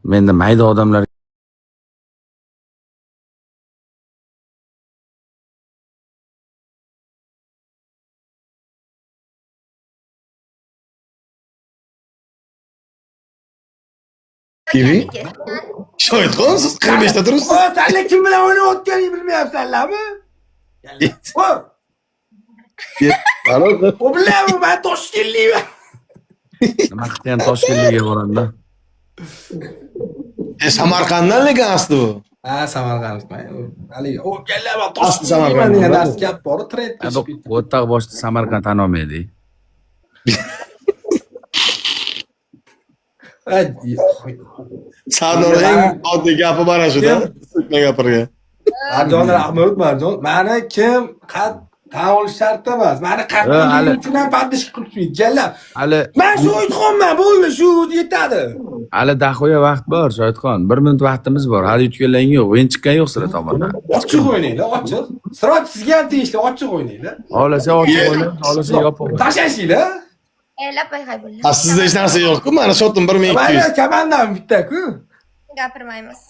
Menda mayda odamlar Kivi? Shohidxon siz 45 ta turibsiz. Senle kim bilan o'ynayotganingni bilmayapsanlarmi? O bilan ben Toshkentliman. nima qilgan Toshkentga boranda. Samarqanddan lekin asli bu. Ha, Samarqandman. Haligi o'tganlar Asli Toshkentliman Samarqand. degan narsa gap bor, trend Bu o'taq boshda Samarqand tanolmaydi. Sardor eng oddiy gapi mana shu-da. Sutma gapirgan. Marjon Rahmat, Marjon. Mani kim tan olish shart emas. Mani qattiqlik uchun ham paddish qilib kellar. Hali Men Shohidxonman, bo'ldi, shu yetadi. hali dahoya vaqt bor, Shohidxon. 1 minut vaqtimiz bor. Hali yutganlaring yo'q. O'yin chiqqan yo'q sizlar tomondan. Ochiq o'ynaylar, ochiq. Sirot sizga ham tegishli, ochiq o'ynaylar. Xohlasa ochiq o'ynaymiz, xohlasa yopib. Tashashinglar. Lapay hay bo'ldi. Ha, sizda hech narsa yo'q-ku. Mana shotdim 1200. Mana komandam bitta-ku. Gapirmaymiz.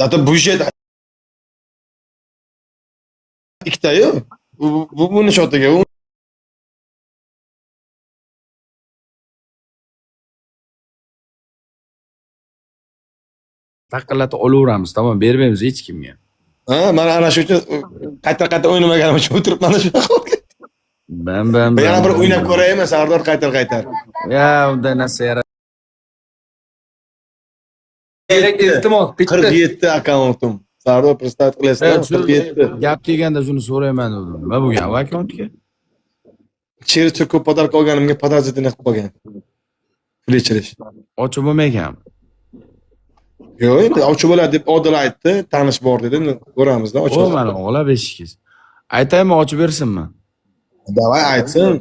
Zaten budjet ikkita-yu. Buni shotiga Taqillatib olaveramiz, tamom, bermaymiz hech kimga. ha, mana ana shu uchun qayta o'ynamaganim uchun o'tirib mana shu. Ben. Yana bir o'ynab ko'raymi, Sardor qaytar. Ya, unday narsa yarat. Iltimos, bitta 47 akkauntim. Sardor представить qilasizlar, 47. Gap kelganda shuni so'rayman dedim. Nima bo'lgan bu akkauntga? Через ko'p podarka olganimga podazitini qilib qolgan. Pulechirish. Ochib bo'lmagan. Yo'q, endi ochib bo'ladi deb Odil aytdi, tanish bor dedi. Ko'ramizda ochib. O, mana g'olab eshikingiz. Aytaymi, ochib bersinmi? Davay aytsin.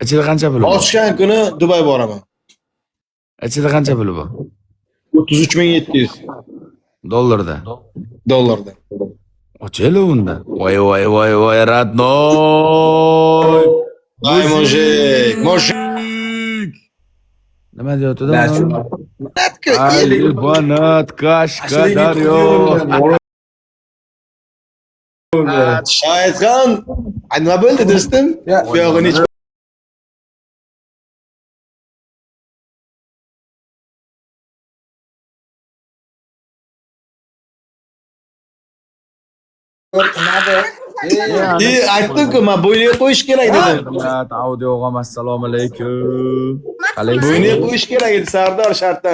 Ichida qancha puli bor? Ochgan kuni Dubay boraman. Ichida qancha puli bor? 33700 Dollarda. dollarda. Ochayli unda. Voy, radnoy. Ay mojik. Nima deyotdi? Shu Albanat, Qashqadaryo. Shohidxon, nima bo'ldi do'stim? Bu yog'ini hech aytdim-ku, men bo'yniga qo'yish kerak dedim. Audio og'am, assalomu alaykum. Bo'yniga qo'yish kerak edi Sardor shartdan.